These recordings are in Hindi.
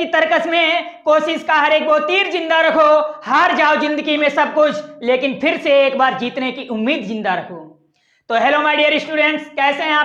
की तरकस में, कोशिश का हर एक वो तीर जिंदा रखो, हार जाओ जिंदगी में सब कुछ लेकिन फिर से एक बार जीतने की उम्मीद जिंदा रखो। तो हेलो माय डियर स्टूडेंट्स, कैसे हैं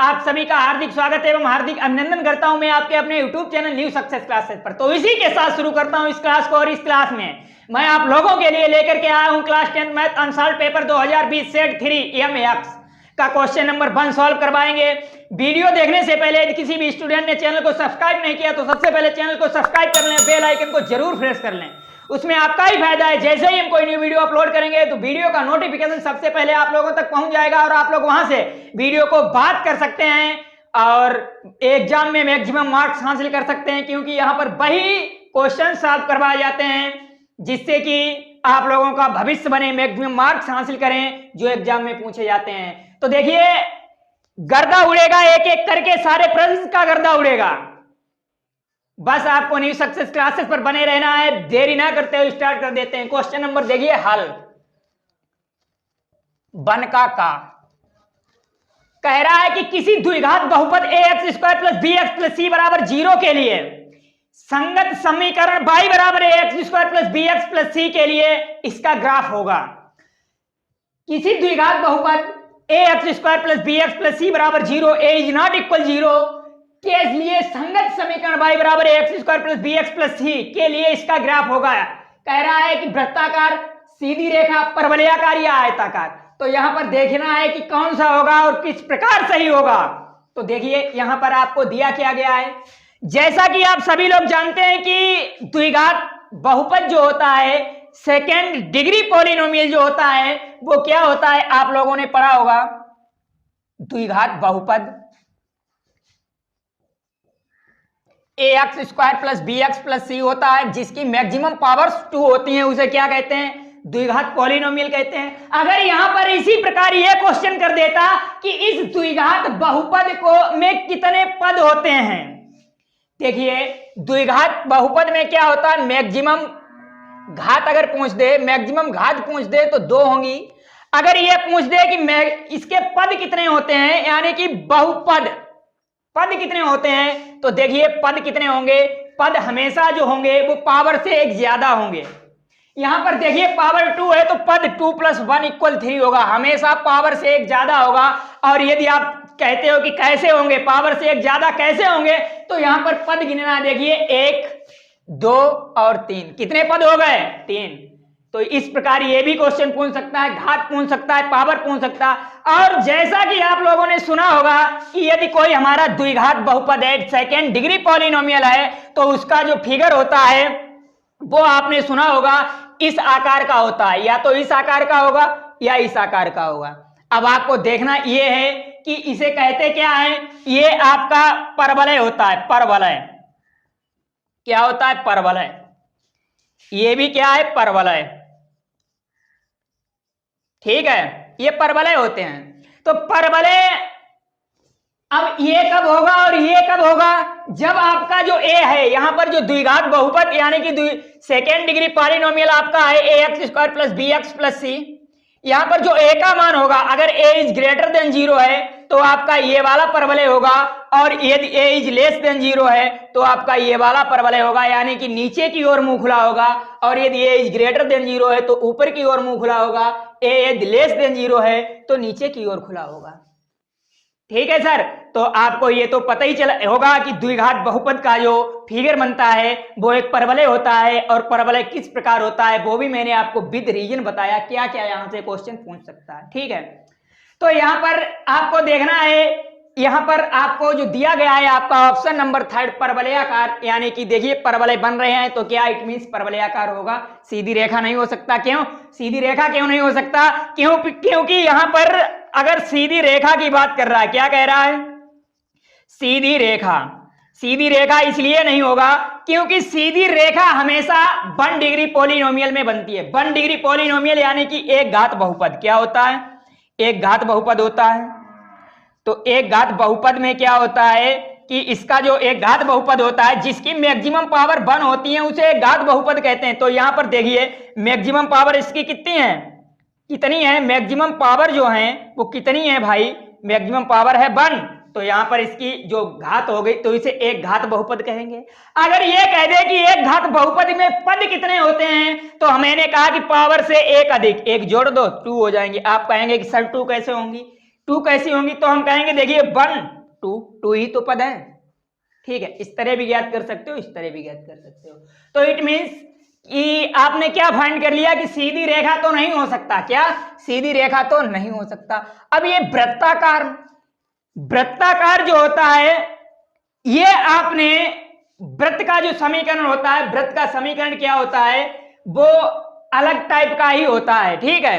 आप सभी का हार्दिक स्वागत एवं हार्दिक अभिनंदन करता हूं मैं आपके अपने YouTube channel new success classes पर। तो इसी के साथ शुरू करता हूं इस क्लास को, और इस क्लास में मैं आप लोगों के लिए लेकर के आया हूं class 10 math unsolved paper 2020 set 3 MX का क्वेश्चन नंबर 1 सॉल्व करवाएंगे। वीडियो देखने से पहले यदि किसी भी स्टूडेंट ने चैनल को सब्सक्राइब नहीं किया तो सबसे पहले चैनल को सब्सक्राइब कर लें, बेल आइकन को जरूर प्रेस कर लें, उसमें आपका ही फायदा है। जैसे ही हम कोई न्यू वीडियो अपलोड करेंगे तो वीडियो का नोटिफिकेशन सबसे पहले आप लोगों तक पहुंच जाएगा और आप लोग वहां से वीडियो को बात कर सकते हैं और एग्जाम में मैक्सिमम मार्क्स हासिल कर सकते हैं, क्योंकि यहां पर वही क्वेश्चन सॉल्व करवाए जाते हैं जिससे कि आप लोगों का भविष्य बने, मैक्सिमम मार्क्स हासिल करें जो एग्जाम में पूछे जाते हैं। तो देखिए, गर्दा उड़ेगा, एक एक करके सारे प्रश्न का गर्दा उड़ेगा। बस आपको न्यू सक्सेस क्लासेस पर बने रहना है। देरी ना करते हुए स्टार्ट कर देते हैं। क्वेश्चन नंबर देखिए, हल बन का कह रहा है कि किसी द्विघात बहुपद ax square plus bx plus c बराबर 0 के लिए संगत समीकरण y बराबर ax square plus bx plus c के लिए इसका ग्राफ होगा। किसी द्विघात बहुपद ax square plus bx plus c बराबर 0 a इज नॉट इक्वल 0 के लिए संगत समीकरण y बराबर ax square plus bx plus c के लिए इसका ग्राफ होगा। कह रहा है कि वृत्ताकार, सीधी रेखा, परवलयाकार या आयताकार। तो यहां पर देखना है कि कौन सा होगा और किस प्रकार सही होगा। तो देखिए, यहां पर आपको दिया क्या गया है। जैसा कि आप सभी लोग जानते हैं कि द्विघात बहुपद जो होता है, सेकेंड डिग्री पॉलिनोमियल जो होता है, वो क्या होता है आप लोगों ने पढ़ा होगा। द्विघात बहुपद ax square plus bx plus c होता है, जिसकी मैक्सिमम पावर्स 2 होती हैं, उसे क्या कहते हैं, द्विघात पॉलिनोमियल कहते हैं। अगर यहां पर इसी प्रकार यह क्वेश्चन कर देता कि इस द्विघात बहुपद को में कितने पद होते हैं। देखिए, द्विघात बहुपद में क्या होता है, मैक्सिमम घात अगर पूछ दे, मैक्सिमम घात पूछ दे तो 2 होंगी। अगर यह पूछ दे कि इसके पद कितने होते हैं, यानी कि बहुपद पद कितने होते हैं, तो देखिए पद कितने होंगे, पद हमेशा जो होंगे वो पावर से एक ज्यादा होंगे। यहां पर देखिए पावर 2 है तो पद 2 + 1 = 3 होगा, हमेशा पावर से एक ज्यादा होगा। और यदि आप कहते हो कि कैसे होंगे, पावर से एक ज्यादा कैसे होंगे, तो यहां पर पद गिनना, देखिए 1, 2 और 3, कितने पद हो गए, 3। तो इस प्रकार ये भी क्वेश्चन पूछ सकता है, घात पूछ सकता है, पावर पूछ सकता है। और जैसा कि आप लोगों ने सुना होगा कि यदि कोई हमारा द्विघात बहुपद है, सेकेंड डिग्री पॉलिनोमियल है, तो उसका जो फिगर होता है वो आपने सुना होगा इस आकार का होता है, या तो इस आकार का होगा या इस आकार का होगा। अब आपको देखना ये है कि इसे कहते क्या है, ये आपका परवलय होता है, परवलय क्या होता है, परवलय। ये भी क्या है, परवलय, ठीक है, ये परवलय होते हैं। तो परवलय, अब ये कब होगा और ये कब होगा, जब आपका जो a है, यहां पर जो द्विघात बहुपद यानी कि सेकेंड डिग्री पॉलिनोमियल आपका है ax square plus bx plus c, यहां पर जो a का मान होगा, अगर a इज ग्रेटर देन 0 है तो आपका ये वाला परवलय होगा, और यदि a इज लेस देन 0 है तो आपका ये वाला परवलय होगा, यानी कि नीचे की ओर मुंह खुला होगा। और यदि a इज ग्रेटर देन 0 है तो ऊपर की ओर मुंह खुला होगा, a यदि लेस देन 0 है तो नीचे की ओर खुला होगा। ठीक है सर, तो आपको ये तो पता ही चला होगा कि द्विघात बहुपद का जो फिगर बनता है वो एक परवलय होता है, और परवलय किस प्रकार होता है वो भी मैंने आपको विद रीजन बताया, क्या क्या यहां से क्वेश्चन पूछ सकता है। ठीक है, तो यहां पर आपको देखना है, यहां पर आपको जो दिया गया है आपका ऑप्शन नंबर 3 परवलयाकार, यानी कि देखिए परवलय बन रहे हैं तो क्या इट मींस परवलयाकार होगा, सीधी रेखा नहीं हो सकता। क्यों सीधी रेखा क्यों नहीं हो सकता, क्योंकि यहां पर अगर सीधी रेखा की बात कर रहा है, क्या कह रहा है, सीधी रेखा, सीधी रेखा इसलिए नहीं होगा क्योंकि सीधी रेखा हमेशा 1 डिग्री पॉलिनोमियल में बनती है। 1 डिग्री पॉलिनोमियल यानी कि एक घात बहुपद, क्या होता है, एक घात बहुपद होता है। तो एक घात बहुपद में क्या होता है कि इसका जो एक घात बहुपद होता है जिसकी मैक्सिमम पावर 1 होती है उसे एक घात बहुपद कहते हैं। तो यहां पर देखिए मैक्सिमम पावर इसकी कितनी है, कितनी है, मैक्सिमम पावर जो है वो कितनी है भाई, मैक्सिमम पावर है 1। तो यहाँ पर इसकी जो घात हो गई तो इसे एक घात बहुपद कहेंगे। अगर ये कह दे कि एक घात बहुपद में पद कितने होते हैं तो मैंने कहा कि पावर से एक अधिक एक जोड़ दो 2 हो जाएंगे। आप कहेंगे कि सर 2 कैसे होंगी, 2 कैसी होंगी, तो हम कहेंगे देखिए 1 2 ही तो पद है। ठीक है, इस तरह भी ज्ञात कर सकते हो, इस तरह भी ज्ञात कर सकते हो। तो इट मीन्स कि आपने क्या फाइंड कर लिया कि सीधी रेखा तो नहीं हो सकता। क्या सीधी रेखा तो नहीं हो सकता। अब ये वृत्ताकार, वृत्ताकार जो होता है ये आपने वृत्त का जो समीकरण होता है, वृत्त का समीकरण क्या होता है वो अलग टाइप का ही होता है। ठीक है,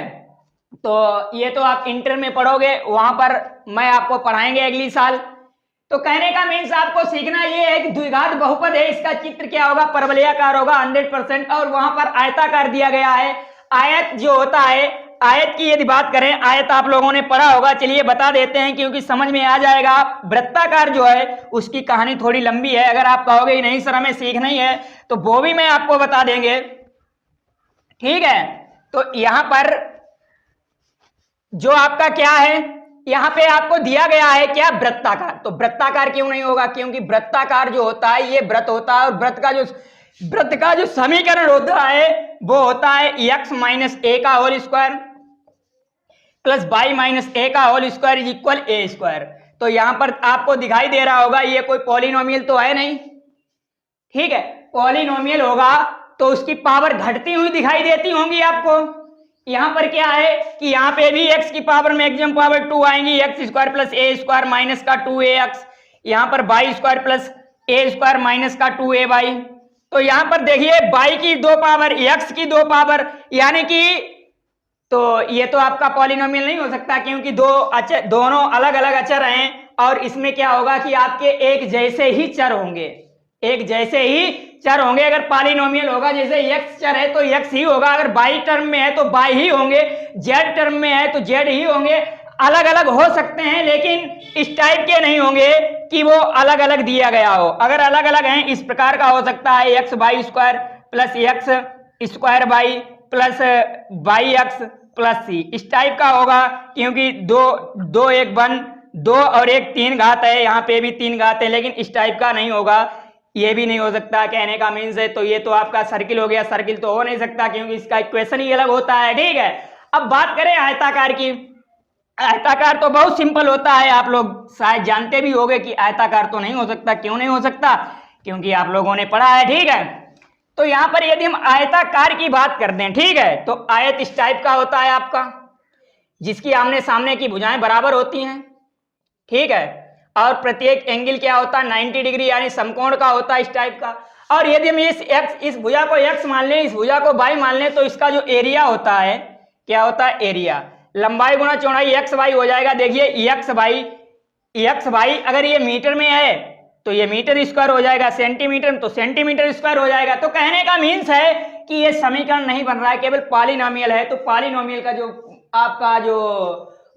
तो ये तो आप इंटर में पढ़ोगे, वहां पर मैं आपको पढ़ाएंगे अगली साल। तो कहने का मीन्स आपको सीखना ये है कि द्विघात बहुपद है, इसका चित्र क्या होगा, परवलयाकार होगा 100%, और वहां पर आयताकार दिया गया है। आयत जो होता है, आयत की यदि बात करें, आयत आप लोगों ने पढ़ा होगा, चलिए बता देते हैं क्योंकि समझ में आ जाएगा। वृत्ताकार जो है उसकी कहानी थोड़ी लंबी है, अगर आप कहोगे नहीं सर हमें सीखना ही है तो वो भी मैं आपको बता देंगे। ठीक है, तो यहां पर जो आपका क्या है, यहां पे आपको दिया गया है क्या, वृत्ताकार। तो वृत्ताकार क्यों नहीं होगा, क्योंकि वृत्ताकार जो होता है ये वृत्त होता है, और वृत्त का जो समीकरण होता है वो होता है x माइनस ए का whole square plus y minus a का whole square is equal a square. तो यहां पर आपको दिखाई दे रहा होगा ये कोई पॉलिनोमियल तो है नहीं। ठीक है, पॉलिनोमियल होगा तो उसकी पावर घटती हुई दिखाई देती होंगी आपको। यहां पर क्या है कि यहां पे भी x की पावर मैक्सिमम पावर 2 आएंगी, एक्स स्क्वायर प्लस ए स्क्वायर माइनस का 2ax, यहां पर y स्क्वायर प्लस ए स्क्वायर माइनस का 2ay। तो यहां पर देखिए y की 2 पावर, x की 2 पावर, यानी कि तो ये तो आपका पॉलिनोमियल नहीं हो सकता क्योंकि दोनों अलग अलग अचर हैं, और इसमें क्या होगा कि आपके एक जैसे ही चर होंगे, एक जैसे ही चर होंगे। अगर पॉलिनोमियल होगा जैसे x चर है तो x ही होगा, अगर y टर्म में है तो y ही होंगे, z टर्म में है तो z ही होंगे। अलग अलग हो सकते हैं लेकिन इस टाइप के नहीं होंगे कि वो अलग अलग दिया गया हो। अगर अलग अलग हैं इस प्रकार का हो सकता है x y square plus x square y plus y x plus c, इस टाइप का होगा, क्योंकि दो एक 1 2 और एक 3 घात है, यहाँ पे भी 3 घात है, लेकिन इस टाइप का नहीं होगा, ये भी नहीं हो सकता। कहने का मीन्स है तो ये तो आपका सर्किल हो गया, सर्किल तो हो नहीं सकता क्योंकि इसका इक्वेशन ही अलग होता है। ठीक है, अब बात करें आयताकार की। आयताकार तो बहुत सिंपल होता है, आप लोग शायद जानते भी होंगे कि आयताकार तो नहीं हो सकता। क्यों नहीं हो सकता, क्योंकि आप लोगों ने पढ़ा है। ठीक है, तो यहां पर यदि हम आयताकार की बात करते हैं, ठीक है, तो आयत इस टाइप का होता है आपका, जिसकी आमने सामने की भुजाएं बराबर होती हैं। ठीक है, और प्रत्येक एंगल क्या होता है 90 डिग्री यानी समकोण का होता है, इस टाइप का। और यदि हम इस भुजा को x मान लें, इस भुजा को y मान लें, तो इसका जो एरिया होता है क्या होता है, एरिया लंबाई गुणा चौड़ाई एक्स वाई हो जाएगा। देखिए एक्स वाई अगर ये मीटर में है तो ये मीटर स्क्वायर हो जाएगा, सेंटीमीटर तो सेंटीमीटर स्क्वायर हो जाएगा। तो कहने का मीन्स है कि ये समीकरण नहीं बन रहा है, केवल पॉलिनोमियल है। तो पॉलिनोमियल का जो आपका जो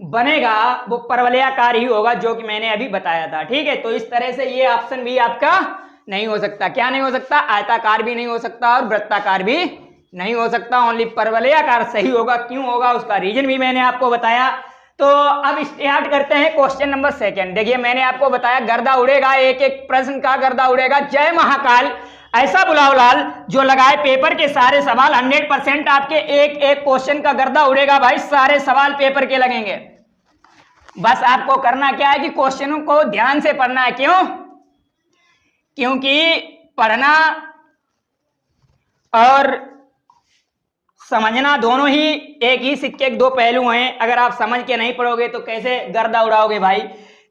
बनेगा वो परवलयाकार ही होगा, जो कि मैंने अभी बताया था। ठीक है, तो इस तरह से ये ऑप्शन भी आपका नहीं हो सकता। क्या नहीं हो सकता, आयताकार भी नहीं हो सकता और वृत्ताकार भी नहीं हो सकता, ओनली परवलयाकार सही होगा। क्यों होगा उसका रीजन भी मैंने आपको बताया। तो अब स्टार्ट करते हैं क्वेश्चन नंबर 2। देखिए मैंने आपको बताया गर्दा उड़ेगा, एक एक प्रश्न का गर्दा उड़ेगा। जय महाकाल, ऐसा बुलाओ लाल जो लगाए पेपर के सारे सवाल 100% आपके एक एक क्वेश्चन का गर्दा उड़ेगा भाई, सारे सवाल पेपर के लगेंगे। बस आपको करना क्या है कि क्वेश्चनों को ध्यान से पढ़ना है। क्यों, क्योंकि पढ़ना और समझना दोनों ही एक ही सिक्के के 2 पहलू हैं। अगर आप समझ के नहीं पढ़ोगे तो कैसे गर्दा उड़ाओगे भाई।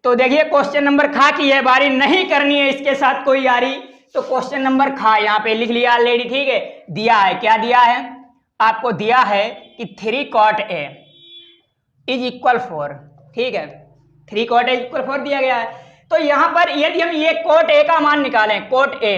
तो देखिए क्वेश्चन नंबर खा की है बारी, नहीं करनी है इसके साथ कोई यारी। तो क्वेश्चन नंबर खा यहाँ पे लिख लिया ऑलरेडी। ठीक है, दिया है, क्या दिया है आपको, दिया है कि 3 cot A इज इक्वल 4। ठीक है, 3 cot A इक्वल 4 दिया गया है। तो यहां पर यदि हम ये cot A का मान निकालें, cot A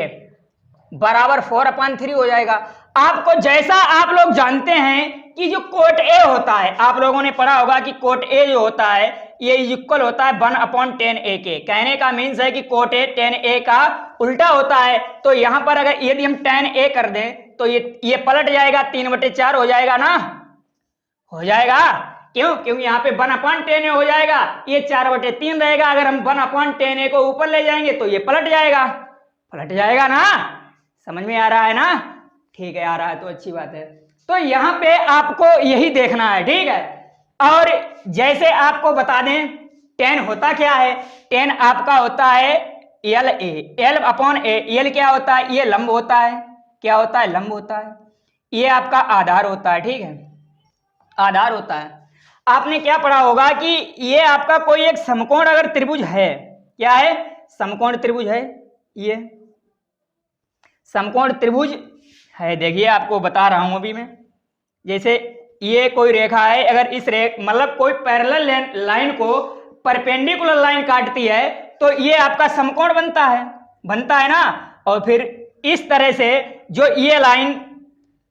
बराबर 4/3 हो जाएगा। आपको जैसा आप लोग जानते हैं कि जो cot A होता है, आप लोगों ने पढ़ा होगा कि cot A जो होता है ये इक्वल होता है 1/10A के। कहने का मीन्स है कि cot A 10A का उल्टा होता है। तो यहां पर अगर यदि हम 10A कर दें तो ये पलट जाएगा, 3/4 हो जाएगा ना, हो जाएगा। क्यों? क्योंकि यहाँ पे 1/10 हो जाएगा, ये 4/3 रहेगा। अगर हम 1/10 को ऊपर ले जाएंगे तो ये पलट जाएगा ना। समझ में आ रहा है ना? ठीक है, आ रहा है तो अच्छी बात है। तो यहाँ पे आपको यही देखना है, ठीक है। और जैसे आपको बता दें 10 होता क्या है, 10 आपका होता है L/A। L क्या होता है? ये लंब होता है। क्या होता है? लंब होता है। ये आपका आधार होता है, ठीक है, आधार होता है। आपने क्या पढ़ा होगा कि ये आपका कोई एक समकोण अगर त्रिभुज है, क्या है? समकोण त्रिभुज है। ये समकोण त्रिभुज है। देखिए आपको बता रहा हूं अभी मैं, जैसे ये कोई रेखा है, अगर इस मतलब कोई पैरेलल लाइन को परपेंडिकुलर लाइन काटती है तो ये आपका समकोण बनता है ना। और फिर इस तरह से जो ये लाइन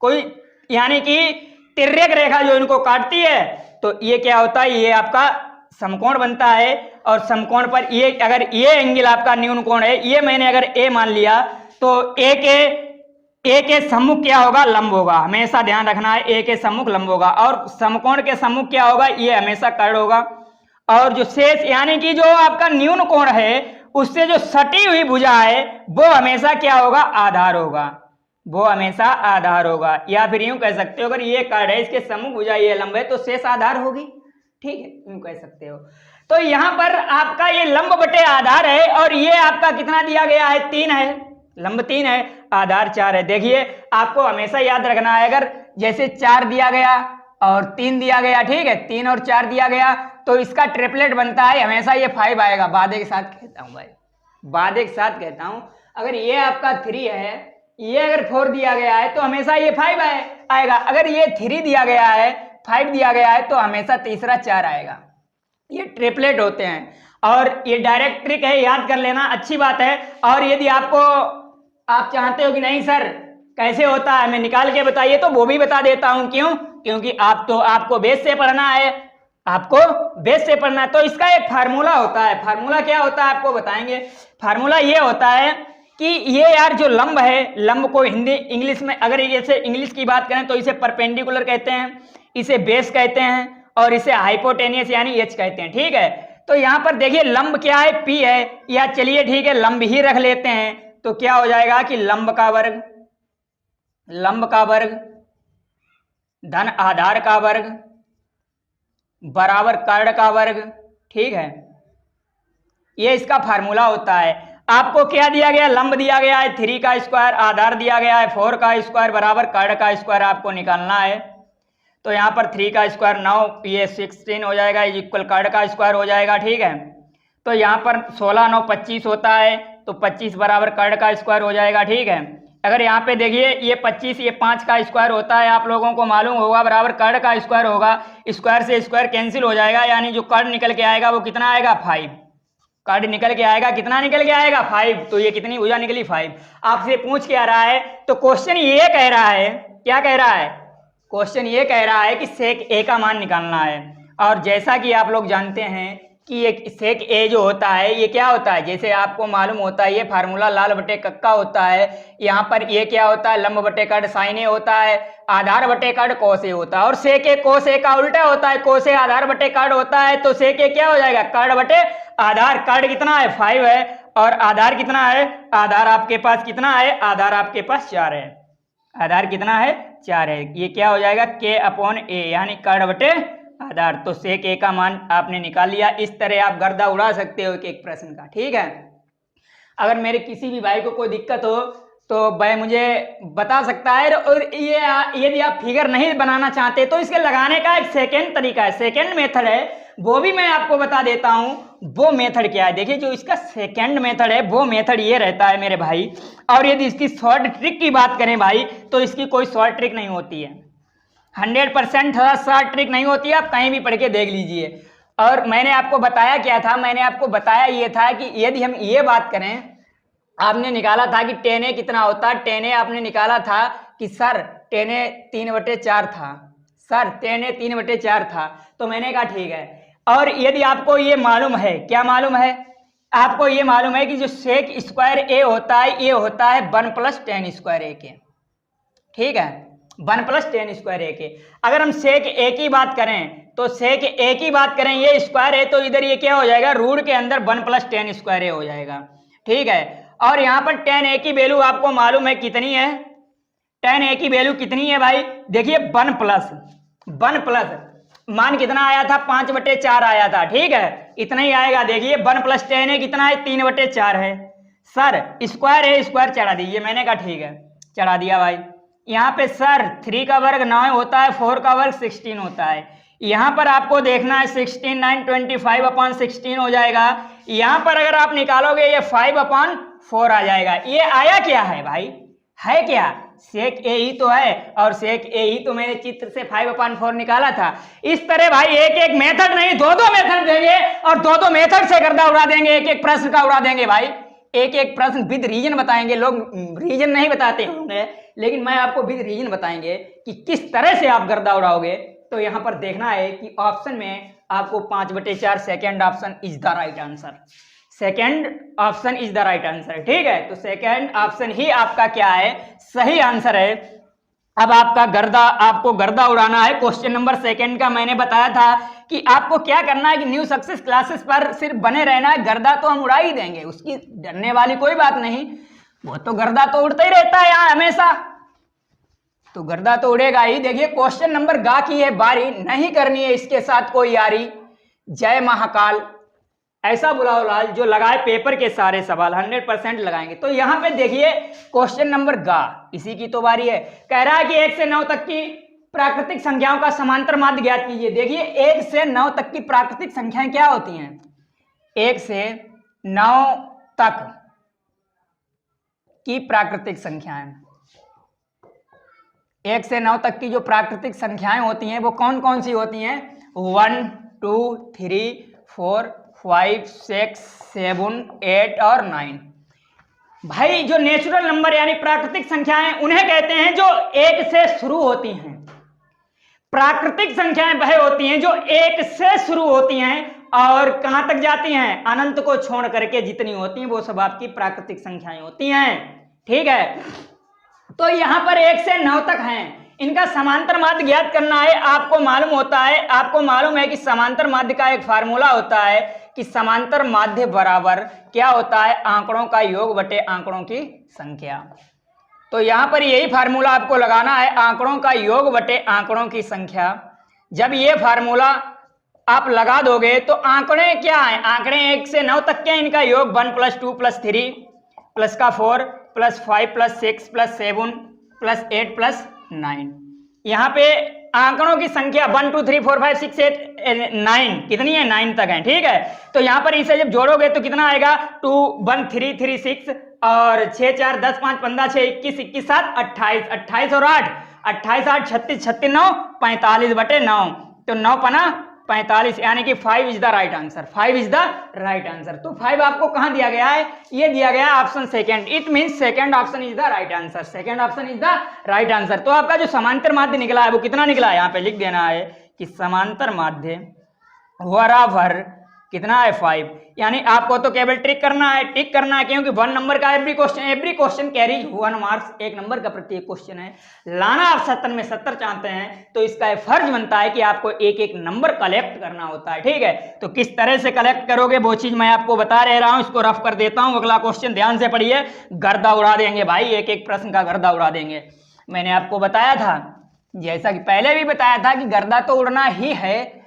कोई यानी कि तिर्यक रेखा जो इनको काटती है तो ये क्या होता है? ये आपका समकोण बनता है। और समकोण पर ये अगर ये एंगल आपका न्यून कोण है, ये मैंने अगर ए मान लिया तो ए के सम्मुख क्या होगा? लंब होगा। हमेशा ध्यान रखना है, ए के सम्मुख लंब होगा। और समकोण के सम्मुख क्या होगा? ये हमेशा कर्ण होगा। और जो शेष यानी कि जो आपका न्यून कोण है उससे जो सटी हुई भुजा है वो हमेशा क्या होगा? आधार होगा। वो हमेशा आधार होगा। या फिर यूं कह सकते हो, अगर ये कर्ण है, इसके सम्मुख भुजा ये लंब है तो शेष आधार होगी, ठीक है, यूं कह सकते हो। तो यहां पर आपका ये लंब बटे आधार है और ये आपका कितना दिया गया है? 3 है। लंब 3 है, आधार 4 है। देखिए आपको हमेशा याद रखना है, अगर जैसे 4 दिया गया और 3 दिया गया, ठीक है, 3 और 4 दिया गया तो इसका ट्रिपलेट बनता है, हमेशा ये 5 आएगा। वादे के साथ कहता हूं भाई, वादे के साथ कहता हूं। अगर ये आपका 3 है, ये अगर 4 दिया गया है तो हमेशा ये 5 आएगा। अगर ये 3 दिया गया है, 5 दिया गया है तो हमेशा तीसरा 4 आएगा। ये ट्रिपलेट होते हैं और ये डायरेक्ट ट्रिक है, याद कर लेना, अच्छी बात है। और यदि आप चाहते हो कि नहीं सर कैसे होता है मैं निकाल के बताइए तो वो भी बता देता हूं। क्यों? क्योंकि आपको बेस से पढ़ना है, आपको बेस से पढ़ना है। तो इसका एक फार्मूला होता है। फार्मूला क्या होता है आपको बताएंगे। फार्मूला ये होता है कि ये यार जो लंब है, लंब को हिंदी इंग्लिश में अगर जैसे इंग्लिश की बात करें तो इसे परपेंडिकुलर कहते हैं, इसे बेस कहते हैं और इसे हाइपोटेनियस यानी एच कहते हैं, ठीक है। तो यहां पर देखिए लंब क्या है? पी है। या चलिए ठीक है लंब ही रख लेते हैं तो क्या हो जाएगा कि लंब का वर्ग धन आधार का वर्ग बराबर कर्ण का वर्ग, ठीक है। ये इसका फार्मूला होता है। आपको क्या दिया गया? लंब दिया गया है 3 का स्क्वायर, आधार दिया गया है 4 का स्क्वायर बराबर कर्ण का स्क्वायर आपको निकालना है। तो यहाँ पर 3 का स्क्वायर 9, ये 16 हो जाएगा, इक्वल कर्ण का स्क्वायर हो जाएगा, ठीक है। तो यहाँ पर 16 9 25 होता है तो 25 बराबर कर्ण का स्क्वायर हो जाएगा, ठीक है। अगर यहाँ पे देखिए ये 25 ये 5 का स्क्वायर होता है, आप लोगों को मालूम होगा, बराबर कर्ण का स्क्वायर होगा। स्क्वायर से स्क्वायर कैंसिल हो जाएगा, यानी जो कर्ण निकल के आएगा वो कितना आएगा? 5। कर्ण निकल के आएगा, कितना निकल के आएगा? 5। तो ये कितनी भुजा निकली? 5। आपसे पूछ क्या रहा है? तो क्वेश्चन ये कह रहा है, क्या कह रहा है? क्वेश्चन ये कह रहा है कि सेक ए का मान निकालना है। और जैसा कि आप लोग जानते हैं कि ये सेक ए जो होता है ये क्या होता है, जैसे आपको मालूम होता है ये फार्मूला लाल बटे कक्का होता है। यहाँ पर ये क्या होता है? लंब बटे कर्ण साइन ए होता है, आधार बटे कर्ण कोस ए होता है। और सेक ए कोस ए का उल्टा होता है, कोस ए आधार बटे कर्ण होता है। तो सेक ए क्या हो जाएगा? कर्ण बटे आधार। कर्ण कितना है? 5 है। और आधार कितना है? आधार आपके पास कितना है? आधार आपके पास 4 है। आधार कितना है? 4 है। ये क्या हो जाएगा? k/a यानी कर्ण बटे आधार। तो सेक ए का मान आपने निकाल लिया। इस तरह आप गर्दा उड़ा सकते हो एक प्रश्न का, ठीक है। अगर मेरे किसी भी भाई को कोई दिक्कत हो तो भाई मुझे बता सकता है। और ये यदि आप फिगर नहीं बनाना चाहते तो इसके लगाने का एक सेकेंड तरीका है, सेकेंड मेथड है, वो भी मैं आपको बता देता हूं। वो मेथड क्या है? देखिए जो इसका सेकेंड मेथड है वो मेथड ये रहता है मेरे भाई। और यदि इसकी शॉर्ट ट्रिक की बात करें भाई तो इसकी कोई शॉर्ट ट्रिक नहीं होती है, 100% शॉर्ट ट्रिक नहीं होती है। आप कहीं भी पढ़ के देख लीजिए। और मैंने आपको बताया क्या था? मैंने आपको बताया ये था कि यदि हम ये बात करें, आपने निकाला था कि टेन ए कितना होता है। टेन ए आपने निकाला था कि सर टेन ए 3/4 था, सर टेन ए 3/4 था। तो मैंने कहा ठीक है। और यदि आपको ये मालूम है, क्या मालूम है? आपको ये मालूम है कि जो सेक स्क्वायर ए होता है ये होता है 1 + 10 स्क्वायर ए के, ठीक है, 1 + 10 स्क्वायर ए के। अगर हम सेक ए की बात करें तो सेक ए की बात करें, ये स्क्वायर है तो इधर ये क्या हो जाएगा, रूट के अंदर 1 + tan स्क्वायर ए हो जाएगा। ठीक है, और यहाँ पर tan ए की वैल्यू आपको मालूम है कितनी है, tan ए की वैल्यू कितनी है भाई, देखिए 1 प्लस मान कितना आया था, 5/4 आया था। ठीक है, इतना ही आएगा। देखिए 1 + tan ए कितना है, 3/4 है। सर स्क्वायर है, स्क्वायर चढ़ा दीजिए। मैंने कहा ठीक है, चढ़ा दिया भाई। यहाँ पे सर 3 का वर्ग 9 होता है, 4 का वर्ग 16 होता है। यहाँ पर आपको देखना है 16 9 25/16 हो जाएगा। यहाँ पर अगर आप निकालोगे ये 5/4 आ जाएगा। ये आया क्या है भाई, है क्या, सेक ए ही तो है, और सेक ए ही तो मैंने चित्र से 5/4 निकाला था। इस तरह भाई एक एक मेथड नहीं, दो मेथड देंगे और दो मेथड से गर्दा उड़ा देंगे, एक एक प्रश्न का उड़ा देंगे भाई। एक एक प्रश्न विद रीजन बताएंगे। लोग रीजन नहीं बताते होंगे, लेकिन मैं आपको विद रीजन बताएंगे कि किस तरह से आप गर्दा उड़ाओगे। तो यहाँ पर देखना है कि ऑप्शन में आपको 5/4 second option is the right answer. Second option is the right answer. ठीक है, तो सेकेंड ऑप्शन ही आपका क्या है, सही आंसर है। अब आपको गर्दा उड़ाना है। क्वेश्चन नंबर 2 का मैंने बताया था कि आपको क्या करना है कि न्यू सक्सेस क्लासेस पर सिर्फ बने रहना है। गर्दा तो हम उड़ा ही देंगे, उसकी डरने वाली कोई बात नहीं, वो तो गर्दा तो उड़ता ही रहता है यहाँ हमेशा, तो गर्दा तो उड़ेगा ही। देखिए क्वेश्चन नंबर गा की है बारी, नहीं करनी है इसके साथ कोई यारी, जय महाकाल ऐसा बुलाओ लाल जो लगाए पेपर के सारे सवाल 100% लगाएंगे। तो यहाँ पे देखिए क्वेश्चन नंबर गा, इसी की तो बारी है। कह रहा है कि 1 से 9 तक की प्राकृतिक संख्याओं का समांतर माध्य ज्ञात कीजिए। देखिए 1 से 9 तक की प्राकृतिक संख्याएं क्या होती हैं, 1 से 9 तक की प्राकृतिक संख्याएं, 1 से 9 तक की जो प्राकृतिक संख्याएं होती हैं वो कौन कौन सी होती हैं, 1 2 3 4 5 6 7 8 और 9। भाई जो नेचुरल नंबर यानी प्राकृतिक संख्याएं उन्हें कहते हैं जो 1 से शुरू होती हैं। प्राकृतिक संख्याएं वह होती हैं जो 1 से शुरू होती हैं और कहां तक जाती हैं, अनंत को छोड़ करके जितनी होती हैं वो सब आपकी प्राकृतिक संख्याएं होती हैं। ठीक है, तो यहां पर 1 से 9 तक हैं, इनका समांतर माध्य ज्ञात करना है। आपको मालूम है कि समांतर माध्य का एक फार्मूला होता है कि समांतर माध्य बराबर क्या होता है, आंकड़ों का योग बटे आंकड़ों की संख्या। तो यहां पर यही फार्मूला आपको लगाना है, आंकड़ों का योग बटे आंकड़ों की संख्या। जब ये फार्मूला आप लगा दोगे तो आंकड़े क्या है, आंकड़े 1 से 9 तक के, इनका योग 1 + 2 + 3 प्लस का 4 + 5 + 6 + 7 + 8 + 9। यहाँ पे आंकड़ों की संख्या 1 2 3 4 5 6 8 9 कितनी है, 9 तक है। ठीक है, तो यहाँ पर इसे जब जोड़ोगे तो कितना आएगा, 2 1 3 3 6 और 6 4 10 5 15 6 21 21 7 28 28 और 8 28 8 36 36 9 45/9, तो 9 पना 45 यानी कि 5 is the right answer. 5 is the right answer. तो 5 आपको कहां दिया गया है, ये दिया गया है option second. It means second option is the right answer. Second option is the right answer. तो आपका जो समांतर माध्य निकला है वो कितना निकला है, यहाँ पे लिख देना है कि समांतर माध्य बराबर कितना है, 5। यानी आपको तो केवल टिक करना है क्योंकि 1 नंबर का every question carries 1 marks. 1 number का प्रत्येक क्वेश्चन है, लाना आप 70 में 70 चाहते हैं तो इसका एक फर्ज बनता है कि आपको एक एक नंबर कलेक्ट करना होता है। ठीक है, तो किस तरह से कलेक्ट करोगे वो चीज मैं आपको बता रहा हूं, इसको रफ कर देता हूं। अगला क्वेश्चन ध्यान से पढ़िए, गर्दा उड़ा देंगे भाई, एक एक प्रश्न का गर्दा उड़ा देंगे। मैंने आपको बताया था, जैसा कि पहले भी बताया था कि गर्दा तो उड़ना ही है,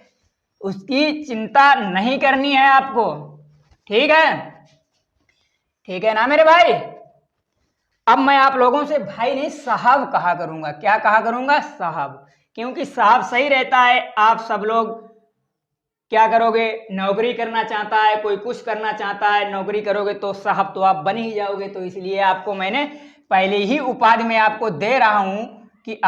उसकी चिंता नहीं करनी है आपको। ठीक है ना मेरे भाई। अब मैं आप लोगों से भाई नहीं साहब कहा करूंगा। क्या कहा करूंगा, साहब, क्योंकि साहब सही रहता है। आप सब लोग क्या करोगे, नौकरी करना चाहता है, कोई कुछ करना चाहता है, नौकरी करोगे तो साहब तो आप बन ही जाओगे। तो इसलिए आपको मैंने पहले ही उपाधि में आपको दे रहा हूं कि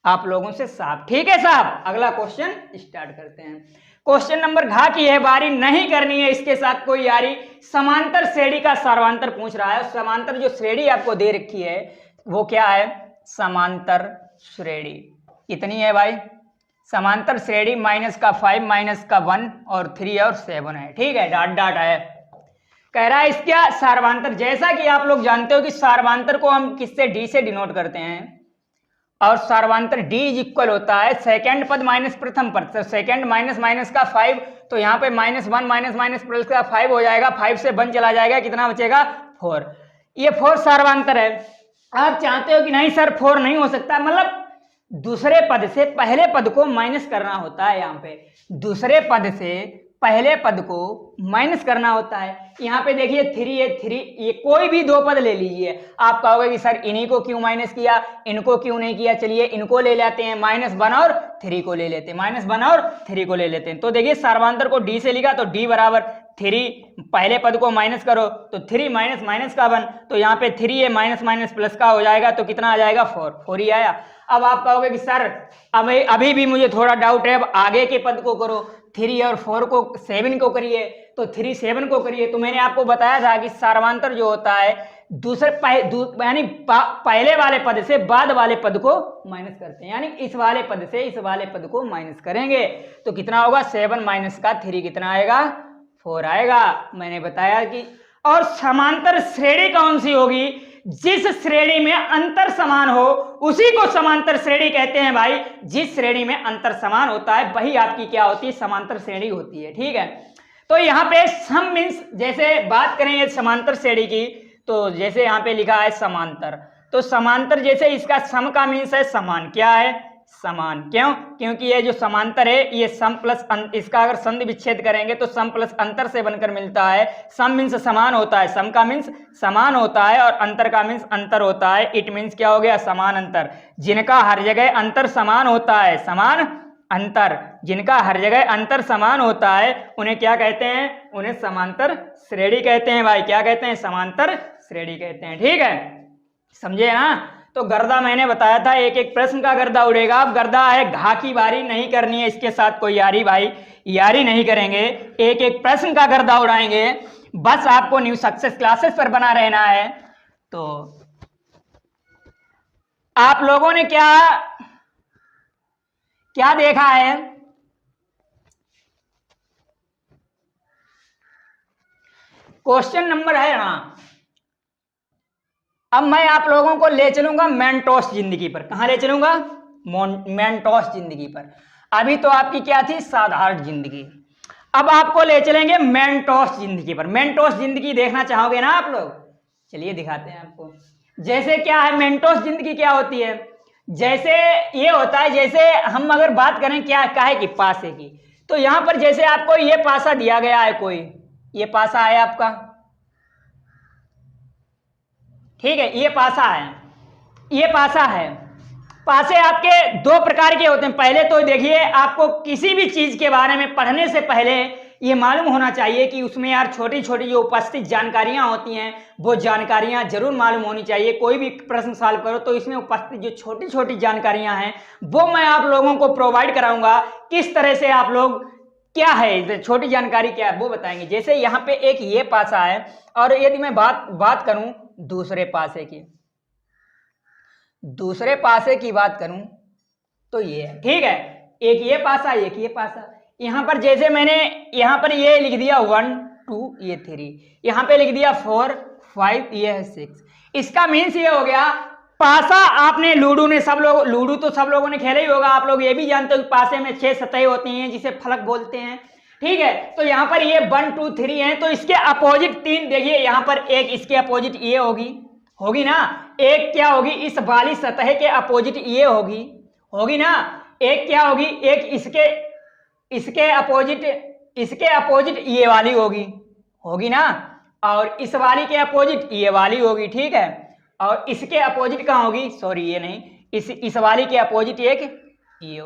आप लोगों से साहब। ठीक है साहब, अगला क्वेश्चन स्टार्ट करते हैं। क्वेश्चन नंबर घा की है बारी, नहीं करनी है इसके साथ कोई यारी। समांतर श्रेणी का सर्वांतर पूछ रहा है। समांतर जो श्रेणी आपको दे रखी है वो क्या है, समांतर श्रेणी कितनी है भाई, समांतर श्रेणी -5 -1 और 3 और 7 है। ठीक है, डॉट डॉट है। कह रहा है इसका सार्वंतर, जैसा कि आप लोग जानते हो कि सार्वंतर को हम किससे, डी से डिनोट करते हैं। और सर्वांतर d इज इक्वल होता है सेकंड पद माइनस प्रथम पद, तो सेकंड माइनस माइनस का 5, तो यहाँ पे -1 माइनस माइनस प्लस का 5 हो जाएगा, 5 से 1 चला जाएगा, कितना बचेगा 4। ये 4 सर्वांतर है। आप चाहते हो कि नहीं सर 4 नहीं हो सकता, मतलब दूसरे पद से पहले पद को माइनस करना होता है। यहाँ पे दूसरे पद से पहले पद को माइनस करना होता है। यहाँ पे देखिए 3 है, 3 ये कोई भी दो पद ले लीजिए। आप कहोगे कि सर इन्हीं को क्यों माइनस किया, इनको क्यों नहीं किया, चलिए इनको ले लेते हैं, -1 और 3 को ले लेते हैं, -1 और 3 को ले लेते हैं। तो देखिए सर्वांतर को d से लिखा, तो d बराबर 3, पहले पद को माइनस करो तो 3 माइनस माइनस का 1, तो यहाँ पे 3 है माइनस माइनस प्लस का हो जाएगा, तो कितना आ जाएगा 4 ही आया। अब आप कहोगे कि सर अभी भी मुझे थोड़ा डाउट है, अब आगे के पद को करो, 3 और 4 को 7 को करिए, तो 3 7 को करिए। तो मैंने आपको बताया था कि सर्वांतर जो होता है दूसरे यानी पहले वाले पद से बाद वाले पद को माइनस करते हैं, यानी इस वाले पद से इस वाले पद को माइनस करेंगे, तो कितना होगा 7 माइनस का 3 कितना आएगा 4 आएगा। मैंने बताया कि और समांतर श्रेणी कौन सी होगी, जिस श्रेणी में अंतर समान हो उसी को समांतर श्रेणी कहते हैं भाई। जिस श्रेणी में अंतर समान होता है वही आपकी क्या होती है, समांतर श्रेणी होती है। ठीक है, तो यहाँ पे सम मीन्स, जैसे बात करेंगे समांतर श्रेणी की, तो जैसे यहाँ पे लिखा है समांतर, तो समांतर जैसे इसका सम का मीन्स है समान, क्या है समान, क्यों, क्योंकि ये जो समांतर है ये सम प्लस इसका अगर संधि विच्छेद करेंगे तो सम प्लस अंतर से बनकर मिलता है। सम मीन्स समान होता है, सम का मीन्स समान होता है, और अंतर का मीन्स अंतर होता है। इट मीन्स क्या हो गया समान अंतर। जिनका हर जगह अंतर समान होता है, समान अंतर, जिनका हर जगह अंतर समान होता है उन्हें क्या कहते हैं, उन्हें समांतर श्रेणी कहते हैं भाई। क्या कहते हैं, समांतर श्रेणी कहते हैं। ठीक है, समझे ना। तो गर्दा मैंने बताया था, एक एक प्रश्न का गर्दा उड़ेगा। अब गर्दा है घा की बारी नहीं करनी है, इसके साथ कोई यारी भाई यारी नहीं करेंगे, एक एक प्रश्न का गर्दा उड़ाएंगे। बस आपको न्यू सक्सेस क्लासेस पर बना रहना है। तो आप लोगों ने क्या क्या देखा है, क्वेश्चन नंबर है ना। अब मैं आप लोगों को ले चलूंगा मेंटोस जिंदगी पर। कहां ले चलूंगा, मेंटोस जिंदगी पर। अभी तो आपकी क्या थी, साधारण जिंदगी। अब आपको ले चलेंगे मेंटोस जिंदगी पर। मेंटोस जिंदगी देखना चाहोगे ना आप लोग, चलिए दिखाते हैं आपको। जैसे क्या है मेंटोस जिंदगी क्या होती है, जैसे ये होता है, जैसे हम अगर बात करें क्या है कि पासे की, तो यहां पर जैसे आपको ये पासा दिया गया है, कोई ये पासा है आपका, ठीक है, ये पासा है, ये पासा है। पासे आपके दो प्रकार के होते हैं। पहले तो देखिए, आपको किसी भी चीज के बारे में पढ़ने से पहले ये मालूम होना चाहिए कि उसमें यार छोटी छोटी जो उपस्थित जानकारियां होती हैं वो जानकारियां जरूर मालूम होनी चाहिए। कोई भी प्रश्न सॉल्व करो तो इसमें उपस्थित जो छोटी छोटी जानकारियां हैं वो मैं आप लोगों को प्रोवाइड कराऊंगा। किस तरह से आप लोग क्या है, छोटी जानकारी क्या है वो बताएंगे। जैसे यहाँ पे एक ये पासा है, और यदि मैं बात करूं दूसरे पासे की, दूसरे पासे की बात करूं तो ये है, ठीक है, एक ये पासा एक ये पासा। यहां पर जैसे मैंने यहां पर ये लिख दिया 1 2 ये 3, यहां पे लिख दिया 4 5 ये है 6। इसका मीन्स ये हो गया पासा। आपने लूडो ने लूडो तो सब लोगों ने खेला ही होगा। आप लोग ये भी जानते हो कि पासे में 6 सतहें होती हैं जिसे फलक बोलते हैं, ठीक है। तो यहाँ पर ये 1 2 3 है, तो इसके अपोजिट 3 देखिए, यहाँ पर एक इसके अपोजिट ये होगी ना, एक क्या होगी इस वाली सतह के अपोजिट ये होगी ना, एक क्या होगी, एक इसके अपोजिट ये वाली होगी ना, और इस वाली के अपोजिट ये वाली होगी, ठीक है। और इसके अपोजिट कहाँ होगी, सॉरी ये नहीं, इस वाली के अपोजिट एक ये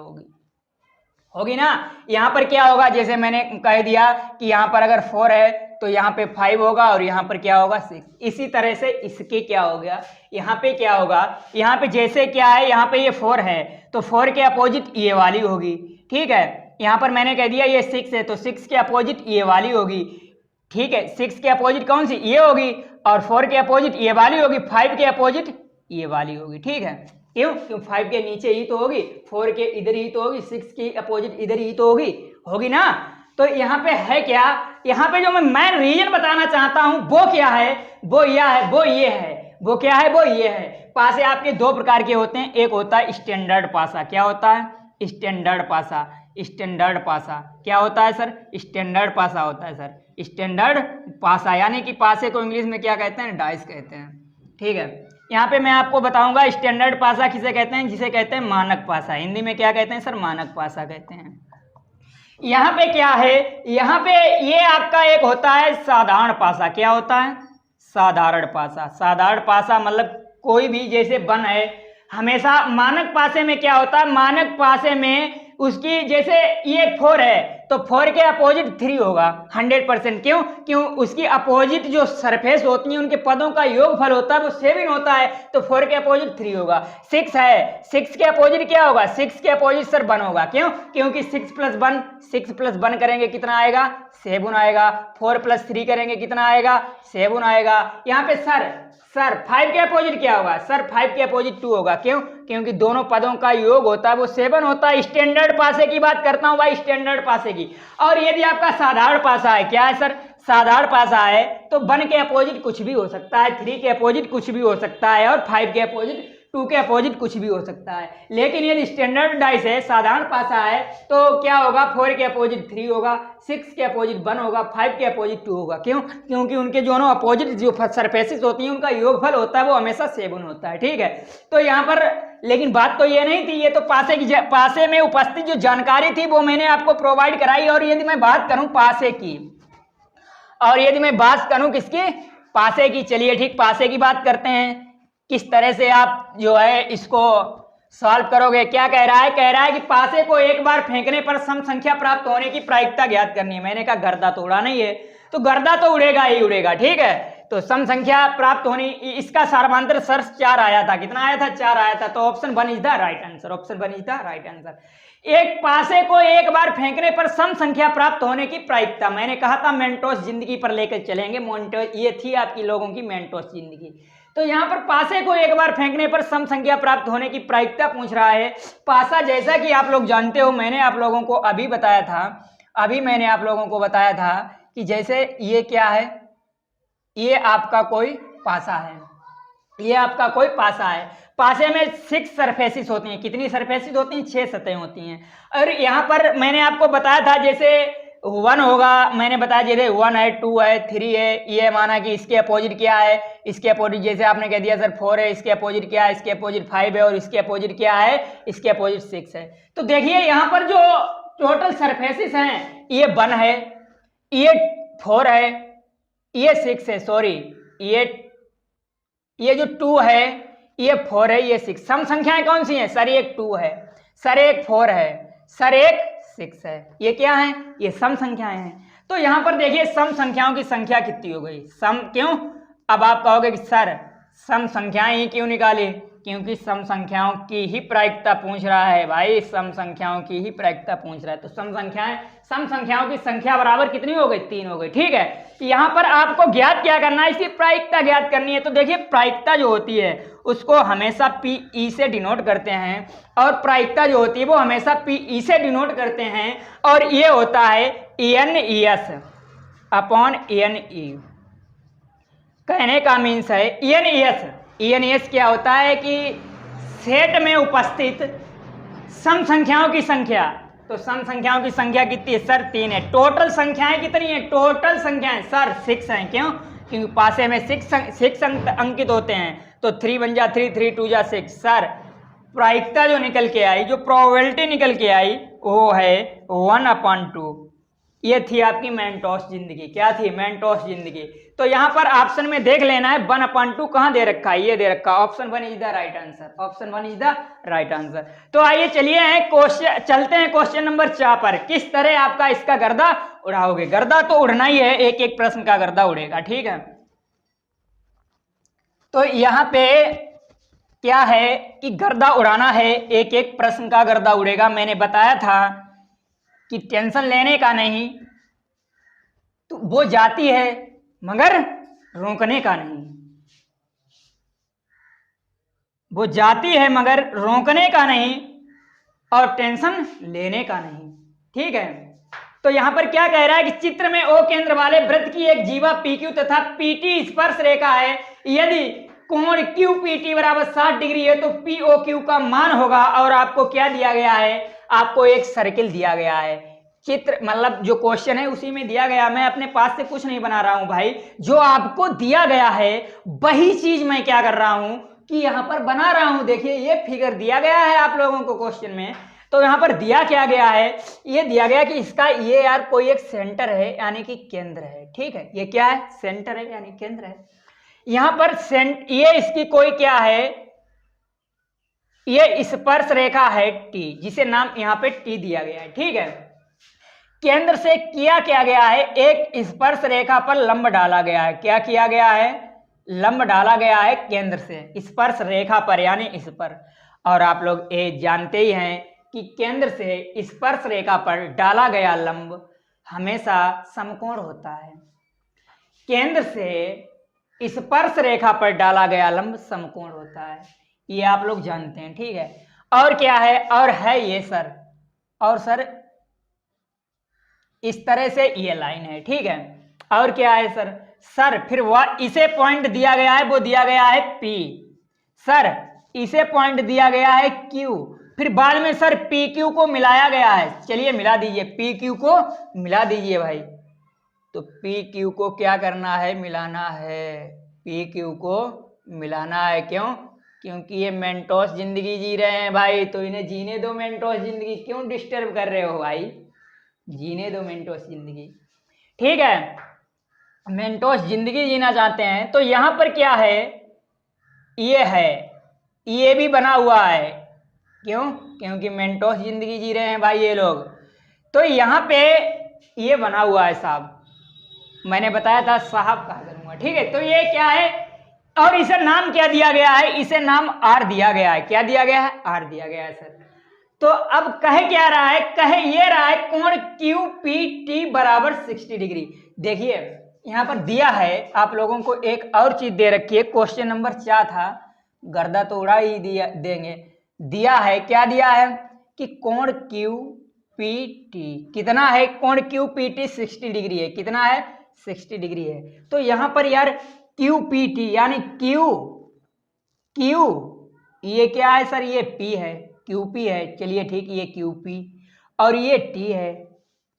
होगी ना। यहाँ पर क्या होगा, जैसे मैंने कह दिया कि यहाँ पर अगर 4 है तो यहाँ पे 5 होगा, और यहाँ पर क्या होगा 6। इसी तरह से इसके क्या हो गया, यहाँ पे क्या होगा, यहाँ पे जैसे क्या है, यहाँ पे ये 4 है तो 4 के अपोजिट ये वाली होगी, ठीक है। यहाँ पर मैंने कह दिया ये 6 है तो 6 के अपोजिट ये वाली होगी, ठीक है। 6 के अपोजिट कौन सी, ये होगी, और 4 के अपोजिट ये वाली होगी, 5 के अपोजिट ये वाली होगी, ठीक है। क्यों 5 के नीचे ही तो होगी, 4 के इधर ही तो होगी, 6 की अपोजिट इधर ही तो होगी ना। तो यहाँ पे है क्या, यहाँ पे जो मैं रीजन बताना चाहता हूं वो क्या है, वो ये है, वो क्या है, वो ये है। पासे आपके दो प्रकार के होते हैं, एक होता है स्टैंडर्ड पासा। क्या होता है? स्टैंडर्ड पासा। स्टैंडर्ड पासा क्या होता है सर? स्टैंडर्ड पासा होता है सर, स्टैंडर्ड पासा। यानी कि पासे को इंग्लिश में क्या कहते हैं? डाइस कहते हैं। ठीक है, यहाँ पे मैं आपको बताऊंगा स्टैंडर्ड पासा किसे कहते हैं, जिसे कहते हैं मानक पासा। हिंदी में क्या कहते हैं सर? मानक पासा कहते हैं। यहाँ पे क्या है, यहाँ पे ये आपका एक होता है साधारण पासा। क्या होता है? साधारण पासा। साधारण पासा मतलब कोई भी जैसे वन है, हमेशा मानक पासे में क्या होता है, मानक पासे में उसकी जैसे ये 4 है तो 4 के अपोजिट 3 होगा 100%। क्यों उसकी अपोजिट जो सरफेस होती है उनके पदों का योगफल होता है वो 7 होता है, तो 4 के अपोजिट 3 होगा। 6 है, 6 के अपोजिट क्या होगा? 6 के अपोजिट सर 1 होगा। क्योंकि 6 + 1 करेंगे कितना आएगा? 7 आएगा। 4 + 3 करेंगे कितना आएगा? 7 आएगा। यहाँ पे सर 5 के अपोजिट क्या होगा? सर 5 के अपोजिट 2 होगा। क्योंकि दोनों पदों का योग होता है वो 7 होता है। स्टैंडर्ड पासे की बात करता हूं भाई, स्टैंडर्ड पासे की। और यदि आपका साधारण पासा है, क्या है सर? साधारण पासा है तो 1 के अपोजिट कुछ भी हो सकता है, 3 के अपोजिट कुछ भी हो सकता है, और 5 के अपोजिट 2 के अपोजिट कुछ भी हो सकता है। लेकिन यदि स्टैंडर्ड डाइस है, साधारण पासा है, तो क्या होगा? 4 के अपोजिट 3 होगा, 6 के अपोजिट 1 होगा, 5 के अपोजिट 2 होगा। क्योंकि उनके दोनों अपोजिट जो सरफेसेस होती हैं उनका योगफल होता है वो हमेशा 7 होता है। ठीक है, तो यहाँ पर लेकिन बात तो ये नहीं थी, ये तो पासे में उपस्थित जो जानकारी थी वो मैंने आपको प्रोवाइड कराई। और यदि मैं बात करूं पासे की, और यदि मैं बात करूं किसकी? पासे की। चलिए ठीक, पासे की बात करते हैं। किस तरह से आप जो है इसको सॉल्व करोगे? क्या कह रहा है? कह रहा है कि पासे को एक बार फेंकने पर सम संख्या प्राप्त होने की प्रायिकता ज्ञात करनी है। मैंने कहा गर्दा तो उड़ा नहीं है, तो गर्दा तो उड़ेगा ही उड़ेगा। ठीक है, तो सम संख्या प्राप्त होनी, इसका सार्वधातुक सर्च 4 आया था। कितना आया था? 4 आया था। तो option 1 is the right answer. Option 1 is the right answer. एक पासे को एक बार फेंकने पर सम संख्या प्राप्त होने की प्रायिकता, मैंने कहा था मेंटोस जिंदगी पर लेकर चलेंगे। ये थी आपकी लोगों की मेंटोस जिंदगी। तो यहाँ पर पासे को एक बार फेंकने पर सम संख्या प्राप्त होने की प्रायिकता पूछ रहा है। पासा जैसा कि आप लोग जानते हो, मैंने आप लोगों को अभी बताया था, कि जैसे ये क्या है, ये आपका कोई पासा है, ये आपका कोई पासा है। पासे में 6 सरफेसेस होती हैं। कितनी सरफेसेस होती हैं? 6 सतहें होती हैं। और यहाँ पर मैंने आपको बताया था जैसे 1 होगा, मैंने बताया जैसे 1 है, 2 है, 3 है, ये माना कि इसके अपोजिट क्या है, इसके अपोजिट जैसे आपने कह दिया सर 4 है, इसके अपोजिट क्या है? इसके अपोजिट 5 है, और इसके अपोजिट क्या है? इसके अपोजिट 6 है। तो देखिए यहाँ पर जो टोटल सरफेसेस हैं, ये 1 है, ये 4 है, ये 6 है, सॉरी ये जो 2 है, ये 4 है, ये 6। सम संख्याएं कौन सी हैं सर? एक 2 है, सर एक 4 है, सर एक 6 है। ये क्या है? ये सम संख्याएं हैं। तो यहां पर देखिए सम संख्याओं की संख्या कितनी हो गई? सम क्यों? अब आप कहोगे कि सर सम संख्याएं ही क्यों निकाली? क्योंकि सम संख्याओं की ही प्रायिकता पूछ रहा है भाई, सम संख्याओं की ही प्रायिकता पूछ रहा है। तो सम संख्याओं की संख्या बराबर कितनी हो गई? 3 हो गई। ठीक है, यहाँ पर आपको ज्ञात क्या करना है? इसकी प्रायिकता ज्ञात करनी है। तो देखिए प्रायिकता जो होती है उसको हमेशा PE से डिनोट करते हैं, और प्रायिकता जो होती है वो हमेशा PE से डिनोट करते हैं, और ये होता है ENES अपॉन ENE। कहने का मीन्स है ENES क्या होता है कि सेट में उपस्थित सम संख्याओं की संख्या। तो सम संख्याओं की संख्या कितनी है सर? 3 है। टोटल संख्याएं कितनी है? टोटल संख्याएं सर 6 हैं। क्योंकि पासे में 6 अंकित होते हैं, तो 3 बन जा 3, 3 2 जा 6। सर प्रायिकता जो निकल के आई, जो प्रोबेबिलिटी निकल के आई, वो है 1/2। ये थी आपकी मेंटोस जिंदगी। क्या थी? मेंटोस जिंदगी। तो यहां पर ऑप्शन में देख लेना है 1/2 कहां दे रखा है? ये दे रखा है। Option 1 is the right answer. Option 1 is the right answer. तो आइए चलते हैं क्वेश्चन नंबर 4 पर। किस तरह आपका इसका गर्दा उड़ाओगे? गर्दा तो उड़ना ही है, एक एक प्रश्न का गर्दा उड़ेगा। ठीक है, तो यहां पे क्या है कि गर्दा उड़ाना है, एक एक प्रश्न का गर्दा उड़ेगा। मैंने बताया था कि टेंशन लेने का नहीं, तो वो जाती है मगर रोकने का नहीं, वो जाती है मगर रोकने का नहीं, और टेंशन लेने का नहीं। ठीक है, तो यहां पर क्या कह रहा है कि चित्र में O केंद्र वाले वृत्त की एक जीवा PQ तथा PT स्पर्श रेखा है। यदि कोण क्यू पी टी बराबर 60 डिग्री है तो पी ओ क्यू का मान होगा। और आपको क्या दिया गया है, आपको एक सर्किल दिया गया है, चित्र मतलब जो क्वेश्चन है उसी में दिया गया। मैं अपने पास से कुछ नहीं बना रहा हूं भाई, जो आपको दिया गया है वही चीज मैं क्या कर रहा हूं कि यहां पर बना रहा हूं। देखिए ये फिगर दिया गया है आप लोगों को क्वेश्चन में, तो यहां पर दिया क्या गया है, ये दिया गया कि इसका ये यार कोई एक सेंटर है यानी कि केंद्र है, ठीक है। ये क्या है, सेंटर है यानी केंद्र है। यहां पर ये इसकी कोई क्या है, ये स्पर्श रेखा है टी, जिसे नाम यहां पे टी दिया गया है, ठीक है। केंद्र से किया क्या गया है, एक स्पर्श रेखा पर लंब डाला गया है। क्या किया गया है, लंब डाला गया है केंद्र से स्पर्श रेखा पर यानी इस पर। और आप लोग ये जानते ही हैं कि केंद्र से स्पर्श रेखा पर डाला गया लंब हमेशा समकोण होता है। केंद्र से स्पर्श रेखा पर डाला गया लंब समकोण होता है, ये आप लोग जानते हैं, ठीक है। और क्या है, और है ये सर, और सर इस तरह से ये लाइन है, ठीक है। और क्या है सर, सर फिर वह इसे पॉइंट दिया गया है, वो दिया गया है P, सर इसे पॉइंट दिया गया है Q, फिर बाद में सर PQ को मिलाया गया है। चलिए मिला दीजिए, PQ को मिला दीजिए भाई। तो PQ को क्या करना है, मिलाना है, PQ को मिलाना है। क्यों, क्योंकि ये मेंटोस जिंदगी जी रहे हैं भाई, तो इन्हें जीने दो मेंटोस जिंदगी, क्यों डिस्टर्ब कर रहे हो भाई, जीने दो मेंटोस जिंदगी, ठीक है। मेंटोस जिंदगी जीना चाहते हैं तो यहां पर क्या है, ये है, ये भी बना हुआ है। क्यों, क्योंकि मेंटोस जिंदगी जी रहे हैं भाई ये लोग, तो यहां पे ये बना हुआ है साहब, मैंने बताया था साहब कहा करूंगा, ठीक है। तो ये क्या है, और इसे नाम क्या दिया गया है, इसे नाम आर दिया गया है। क्या दिया गया है, आर दिया गया है सर। तो अब कहे क्या रहा है, कहे ये रहा है कोण क्यू पी टी बराबर 60 डिग्री। देखिए यहां पर दिया है आप लोगों को एक और चीज दे रखी है, क्वेश्चन नंबर 4 था, गर्दा तो उड़ा ही दिया देंगे। दिया है, क्या दिया है कि कोण क्यू पी टी कितना है, कोण क्यू पी टी 60 डिग्री है। कितना है, 60 डिग्री है। तो यहां पर यार क्यू पी टी यानी क्यू, क्यू ये क्या है सर, ये पी है, क्यू पी है, चलिए ठीक, ये क्यू पी और ये टी है,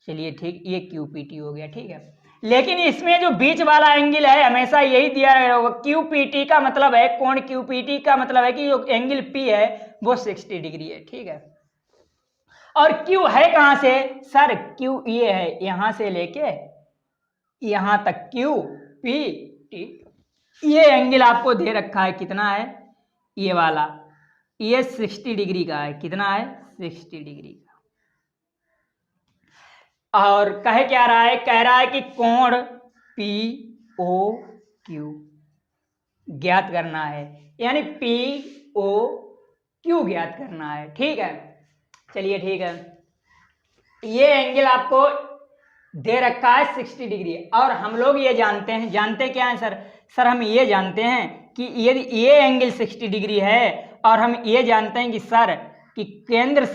चलिए ठीक, ये क्यू पी टी हो गया, ठीक है। लेकिन इसमें जो बीच वाला एंगल है हमेशा यही दिया रहेगा, क्यू पी टी का मतलब है, कोण क्यू पी टी का मतलब है कि जो एंगल पी है वो 60 डिग्री है, ठीक है। और क्यू है कहां से सर, क्यू ये है, यहां से लेके यहां तक क्यू पी टी, ये एंगल आपको दे रखा है, कितना है, ये वाला, ये 60 डिग्री का है। कितना है, 60 डिग्री का। और कहे क्या रहा है, कह रहा है कि कोण पी ओ क्यू ज्ञात करना है, यानी पी ओ क्यू ज्ञात करना है, ठीक है। चलिए ठीक है, ये एंगल आपको दे रखा है 60 डिग्री। और हम लोग ये जानते हैं, जानते क्या है सर, सर हम ये जानते हैं कि यदि ये एंगल 60 डिग्री है, और हम ये जानते हैं कि सर कि केंद्र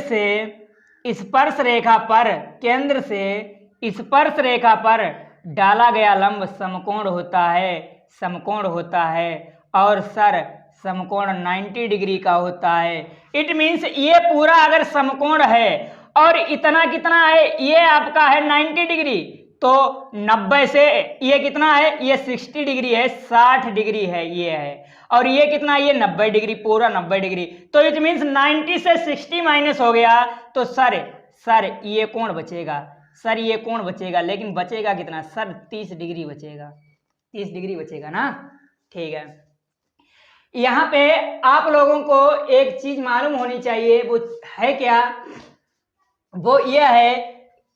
से स्पर्श रेखा पर, केंद्र से स्पर्श रेखा पर डाला गया लंब समकोण होता है, समकोण होता है। और सर समकोण 90 डिग्री का होता है। इट मीन्स ये पूरा अगर समकोण है और इतना कितना है, ये आपका है 90 डिग्री, तो 90 से ये कितना है, ये 60 डिग्री है, 60 डिग्री है ये है, और ये कितना, ये 90 डिग्री, पूरा 90 डिग्री। तो इट मीन्स 90 से 60 माइनस हो गया, तो सर ये कोण बचेगा, सर ये कोण बचेगा, लेकिन बचेगा कितना सर, 30 डिग्री बचेगा, 30 डिग्री बचेगा ना, ठीक है। यहाँ पे आप लोगों को एक चीज मालूम होनी चाहिए, वो है क्या, वो ये है,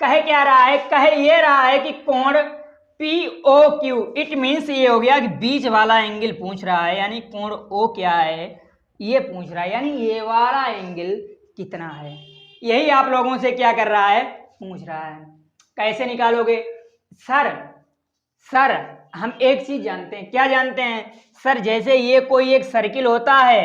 कहे क्या रहा है, कहे ये रहा है कि कोण P O Q, it means ये हो गया कि बीच वाला एंगल पूछ रहा है, यानी कोण ओ क्या है ये पूछ रहा है, यानी ये वाला एंगल कितना है, यही आप लोगों से क्या कर रहा है, पूछ रहा है। कैसे निकालोगे सर हम एक चीज जानते हैं, क्या जानते हैं सर, जैसे ये कोई एक सर्किल होता है,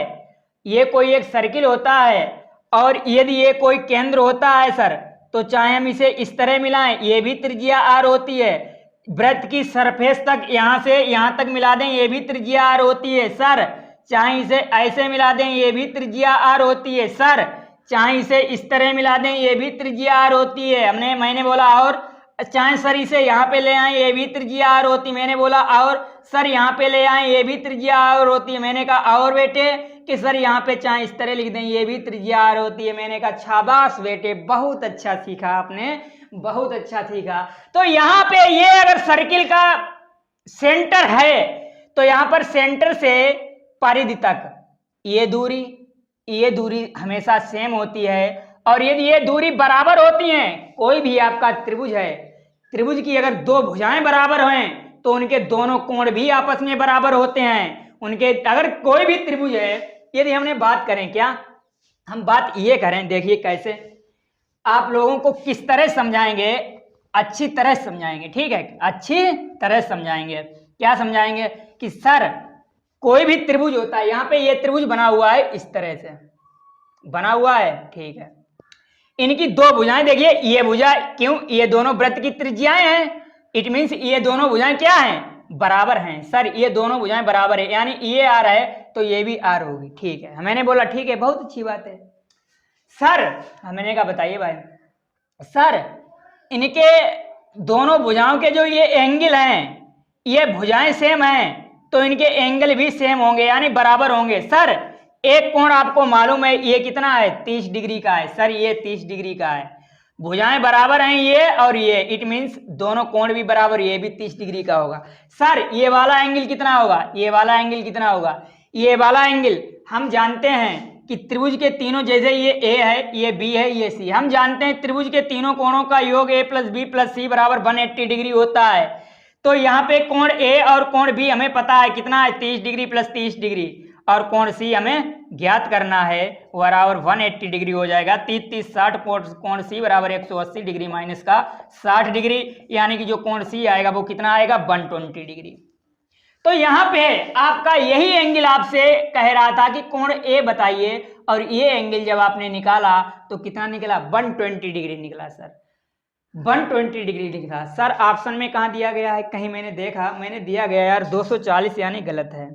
ये कोई एक सर्किल होता है, और यदि ये कोई केंद्र होता है सर, तो चाहे हम इसे इस तरह मिलाएं, ये भी त्रिज्या आर होती है, वृत्त की सरफेस तक यहां से यहां तक मिला दें, ये भी त्रिज्या r होती है सर। चाहे इसे ऐसे मिला दें, ये भी त्रिज्या r होती है सर। चाहे इसे इस तरह मिला दें, ये भी त्रिज्या r होती है। मैंने बोला और चाहे सर इसे यहाँ पे ले आए, ये भी त्रिज्या r होती है। मैंने बोला और सर यहाँ पे ले आए, ये भी त्रिज्या r होती है। मैंने कहा और बेटे कि सर यहाँ पे चाहे इस तरह लिख दें, ये भी त्रिज्या r होती है। मैंने कहा शाबाश बेटे, बहुत अच्छा सीखा आपने, बहुत अच्छा सीखा। तो यहाँ पे ये अगर सर्किल का सेंटर है तो यहाँ पर सेंटर से परिधि तक ये दूरी हमेशा सेम होती है। और यदि ये दूरी बराबर होती है, कोई भी आपका त्रिभुज है, त्रिभुज की अगर दो भुजाएं बराबर हैं तो उनके दोनों कोण भी आपस में बराबर होते हैं। उनके अगर कोई भी त्रिभुज है, यदि हमने बात करें, क्या हम बात ये करें, देखिए कैसे आप लोगों को किस तरह समझाएंगे, अच्छी तरह समझाएंगे, ठीक है, अच्छी तरह समझाएंगे। क्या समझाएंगे कि सर कोई भी त्रिभुज होता है, यहाँ पे ये त्रिभुज बना हुआ है, इस तरह से बना हुआ है, ठीक है। इनकी दो भुजाएं देखिए, ये भुजा क्यों, ये दोनों वृत्त की त्रिज्याएं हैं, इट मीन्स ये दोनों भुजाएं क्या हैं, बराबर हैं। सर ये दोनों भुजाएं बराबर है, यानी ये आर है तो ये भी आर होगी, ठीक है। मैंने बोला ठीक है, बहुत अच्छी बात है सर। मैंने कहा बताइए भाई सर, इनके दोनों भुजाओं के जो ये एंगल हैं, ये भुजाएं सेम हैं तो इनके एंगल भी सेम होंगे, यानी बराबर होंगे। सर एक कोण आपको मालूम है ये कितना है, 30 डिग्री का है। सर ये 30 डिग्री का है, भुजाएं बराबर हैं ये और ये, इट मीन्स दोनों कोण भी बराबर, ये भी 30 डिग्री का होगा। सर ये वाला एंगल कितना होगा, ये वाला एंगल कितना होगा, ये वाला एंगल हम जानते हैं कि त्रिभुज के तीनों, जैसे ये ए है, ये बी है, ये सी, हम जानते हैं त्रिभुज के तीनों कोणों का योग a प्लस बी प्लस सी बराबर 180 डिग्री होता है। तो यहाँ पे कोण ए और कोण बी हमें पता है कितना है, 30 डिग्री प्लस 30 डिग्री, और कोण सी हमें ज्ञात करना है, बराबर 180 डिग्री हो जाएगा। 30 30 60, कोण सी बराबर 180 डिग्री माइनस का 60 डिग्री, यानी कि जो कोण सी आएगा वो कितना आएगा, 120 डिग्री। तो यहाँ पे आपका यही एंगल आपसे कह रहा था कि कोण ए बताइए, और ये एंगल जब आपने निकाला तो कितना निकला, 120 डिग्री निकला सर, 120 डिग्री निकला। सर ऑप्शन में कहाँ दिया गया है, कहीं मैंने देखा, मैंने दिया गया यार 240 यानी गलत है,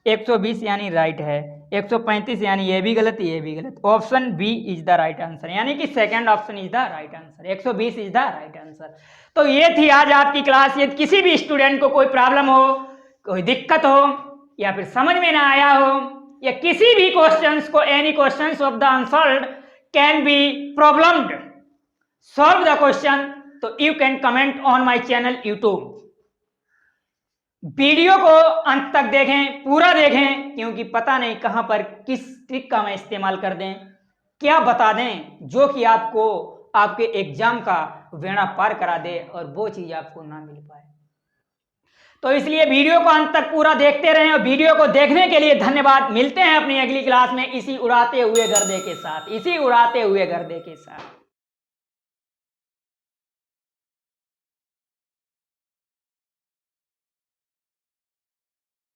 120 यानी राइट है, 135 यानी ये भी गलत, ये भी गलत। Option B is the right answer, यानी कि second option is the right answer, 120 is the right answer. तो ये थी आज आपकी क्लास। यदि किसी भी स्टूडेंट को कोई प्रॉब्लम हो, कोई दिक्कत हो, या फिर समझ में ना आया हो, या किसी भी क्वेश्चंस को, any questions of the answered can be problemed, solve the question, तो you can comment on my channel YouTube. Video को अंत तक देखें, पूरा देखें, क्योंकि पता नहीं कहां पर किस ट्रिक का मैं इस्तेमाल कर दें, क्या बता दें जो कि आपको आपके एग्जाम का बेड़ा पार करा दे और वो चीज आपको ना मिल पाए। तो इसलिए वीडियो को अंत तक पूरा देखते रहें, और वीडियो को देखने के लिए धन्यवाद। मिलते हैं अपनी अगली क्लास में इसी उड़ाते हुए गर्दे के साथ, इसी उड़ाते हुए गर्दे के साथ।